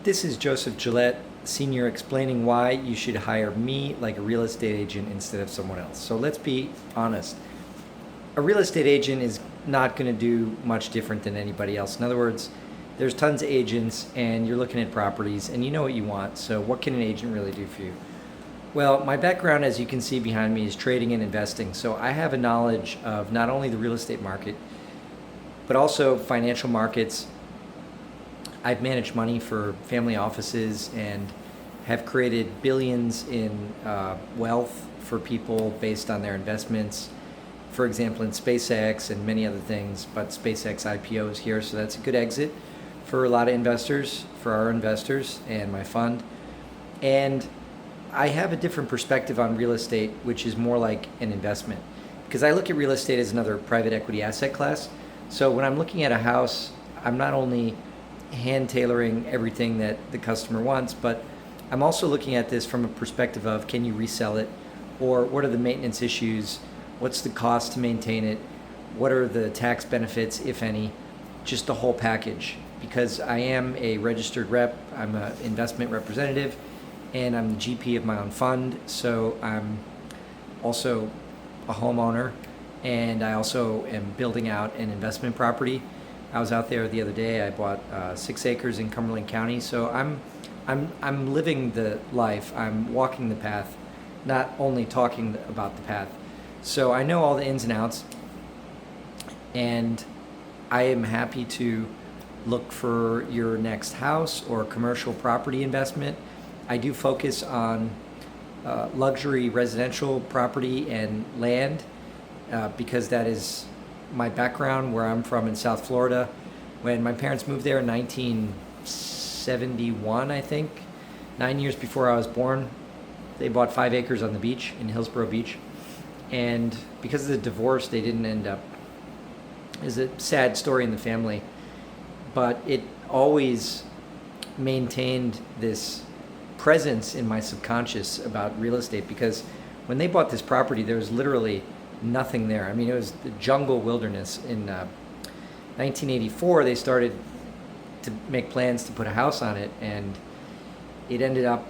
This is Joseph Gillette, Senior, explaining why you should hire me like a real estate agent instead of someone else. So let's be honest. A real estate agent is not going to do much different than anybody else. In other words, there's tons of agents and you're looking at properties and you know what you want. So what can an agent really do for you? Well, my background, as you can see behind me, is trading and investing. So I have a knowledge of not only the real estate market, but also financial markets. I've managed money for family offices and have created billions in wealth for people based on their investments. For example, in SpaceX and many other things, but SpaceX IPO is here, so that's a good exit for a lot of investors, for our investors and my fund. And I have a different perspective on real estate, which is more like an investment, because I look at real estate as another private equity asset class. So when I'm looking at a house, I'm not only hand tailoring everything that the customer wants, but I'm also looking at this from a perspective of, can you resell it? Or what are the maintenance issues? What's the cost to maintain it? What are the tax benefits, if any? Just the whole package. Because I am a registered rep, I'm an investment representative, and I'm the GP of my own fund. So I'm also a homeowner, and I also am building out an investment property. I was out there the other day. I bought 6 acres in Cumberland County. So I'm living the life. I'm walking the path, not only talking about the path. So I know all the ins and outs, and I am happy to look for your next house or commercial property investment. I do focus on luxury residential property and land because that is my background, where I'm from in South Florida. When my parents moved there in 1971, I think, 9 years before I was born, they bought 5 acres on the beach in Hillsborough Beach. And because of the divorce, they didn't end up. It's a sad story in the family, but it always maintained this presence in my subconscious about real estate, because when they bought this property, there was literally nothing there. I mean, it was the jungle wilderness. In 1984, they started to make plans to put a house on it, and it ended up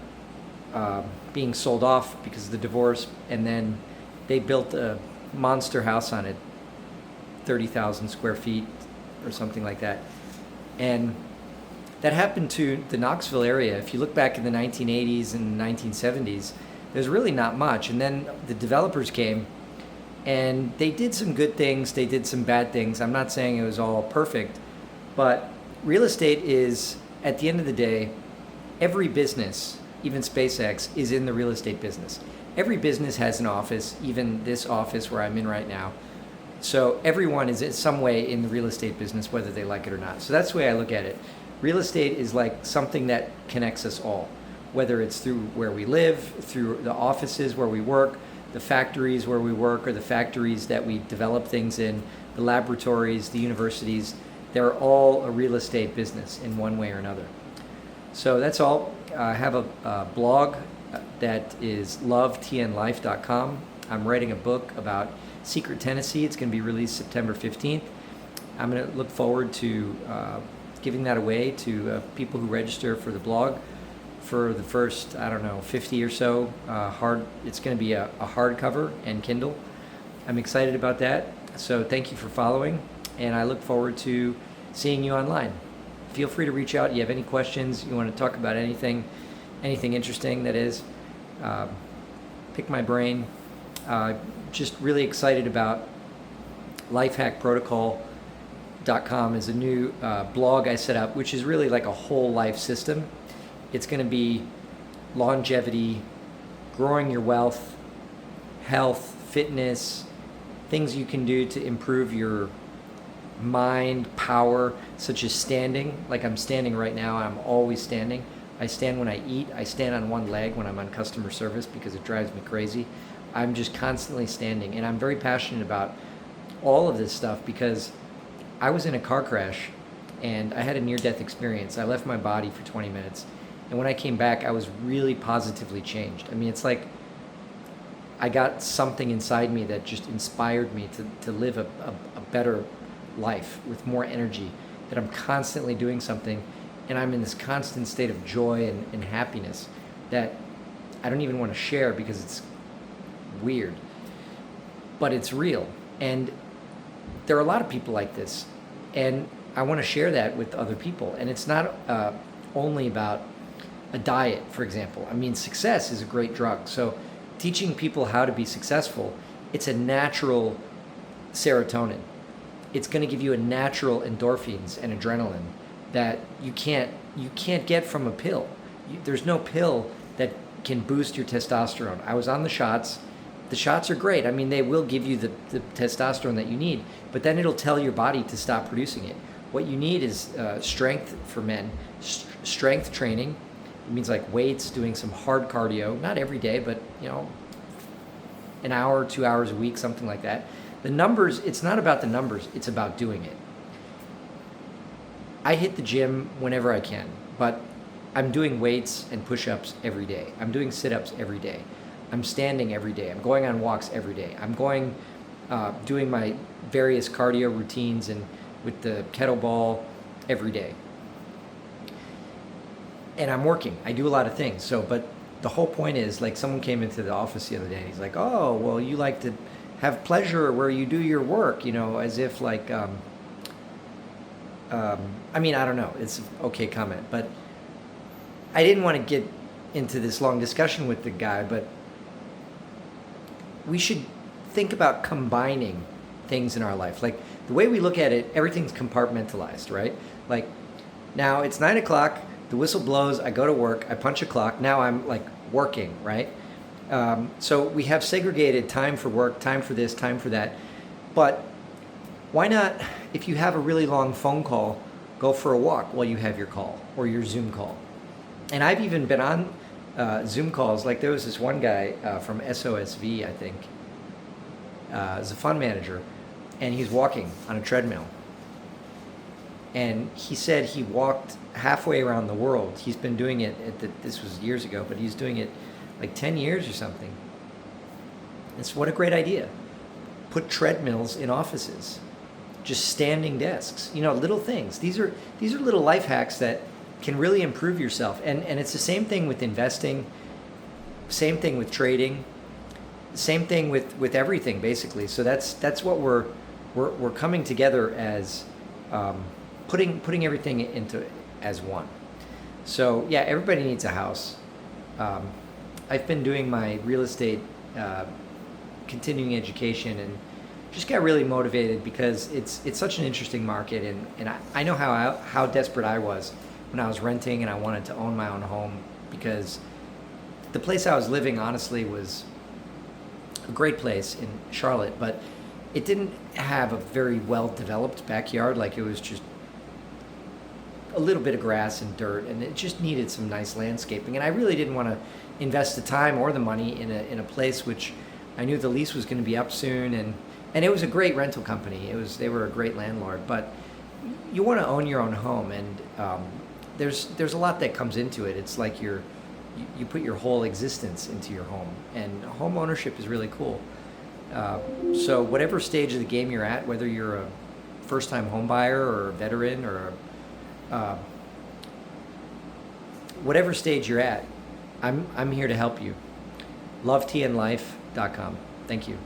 being sold off because of the divorce, and then they built a monster house on it, 30,000 square feet or something like that. And that happened to the Knoxville area. If you look back in the 1980s and 1970s, there's really not much. And then the developers came and they did some good things, they did some bad things. I'm not saying it was all perfect, but real estate is, at the end of the day, every business, even SpaceX, is in the real estate business. Every business has an office, even this office where I'm in right now. So everyone is in some way in the real estate business, whether they like it or not. So that's the way I look at it. Real estate is like something that connects us all, whether it's through where we live, through the offices where we work, the factories where we work, or the factories that we develop things in, the laboratories, the universities. They're all a real estate business in one way or another. So that's all. I have a blog that is lovetnlife.com. I'm writing a book about secret tenancy. It's going to be released September 15th. I'm going to look forward to giving that away to people who register for the blog for the first, 50 or so. It's going to be a hardcover and Kindle. I'm excited about that. So thank you for following, and I look forward to seeing you online. Feel free to reach out. You have any questions, you want to talk about anything interesting, that is, pick my brain. Just really excited about lifehackprotocol.com is a new blog I set up, which is really like a whole life system. It's going to be longevity, growing your wealth, health, fitness, things you can do to improve your mind, power, such as standing. Like I'm standing right now, I'm always standing. I stand when I eat. I stand on one leg when I'm on customer service because it drives me crazy. I'm just constantly standing, and I'm very passionate about all of this stuff because I was in a car crash and I had a near-death experience. I left my body for 20 minutes, and when I came back, I was really positively changed. I mean, it's like I got something inside me that just inspired me to live a better life with more energy, that I'm constantly doing something. and I'm in this constant state of joy and happiness that I don't even want to share because it's weird, but it's real. And there are a lot of people like this, and I want to share that with other people. And it's not only about a diet, for example. I mean, success is a great drug. So teaching people how to be successful, it's a natural serotonin. It's going to give you a natural endorphins and adrenaline that you can't get from a pill. There's no pill that can boost your testosterone. I was on the shots. The shots are great. I mean, they will give you the testosterone that you need, but then it'll tell your body to stop producing it. What you need is strength for men, strength training. It means like weights, doing some hard cardio, not every day, but an hour, 2 hours a week, something like that. The numbers, it's not about the numbers, it's about doing it. I hit the gym whenever I can, but I'm doing weights and push-ups every day. I'm doing sit-ups every day. I'm standing every day. I'm going on walks every day. I'm going, doing my various cardio routines and with the kettlebell every day. And I'm working. I do a lot of things. So, but the whole point is, like, someone came into the office the other day and he's like, oh, well, you like to have pleasure where you do your work, as if like, I mean, I don't know. It's an okay comment, but I didn't want to get into this long discussion with the guy, but we should think about combining things in our life. Like the way we look at it, everything's compartmentalized, right? Like now it's 9 o'clock, the whistle blows, I go to work, I punch a clock, now I'm like working, right? So we have segregated time for work, time for this, time for that. But why not, if you have a really long phone call, go for a walk while you have your call or your Zoom call? And I've even been on Zoom calls. Like there was this one guy from SOSV, I think, as a fund manager, and he's walking on a treadmill. And he said he walked halfway around the world. He's been doing it, this was years ago, but he's doing it like 10 years or something. It's what a great idea. Put treadmills in offices, just standing desks, little things. These are little life hacks that can really improve yourself. And it's the same thing with investing, same thing with trading, same thing with everything basically. So that's what we're coming together as putting everything into as one. So yeah, everybody needs a house. I've been doing my real estate continuing education and just got really motivated because it's such an interesting market, and I know how desperate I was when I was renting and I wanted to own my own home, because the place I was living honestly was a great place in Charlotte, but it didn't have a very well developed backyard. Like it was just a little bit of grass and dirt, and it just needed some nice landscaping. And I really didn't want to invest the time or the money in a place which I knew the lease was going to be up soon, and it was a great rental company. They were a great landlord, but you want to own your own home, and there's a lot that comes into it. It's like you put your whole existence into your home, and home ownership is really cool. So whatever stage of the game you're at, whether you're a first-time home buyer or a veteran or whatever stage you're at, I'm here to help you. LoveTNLife.com. Thank you.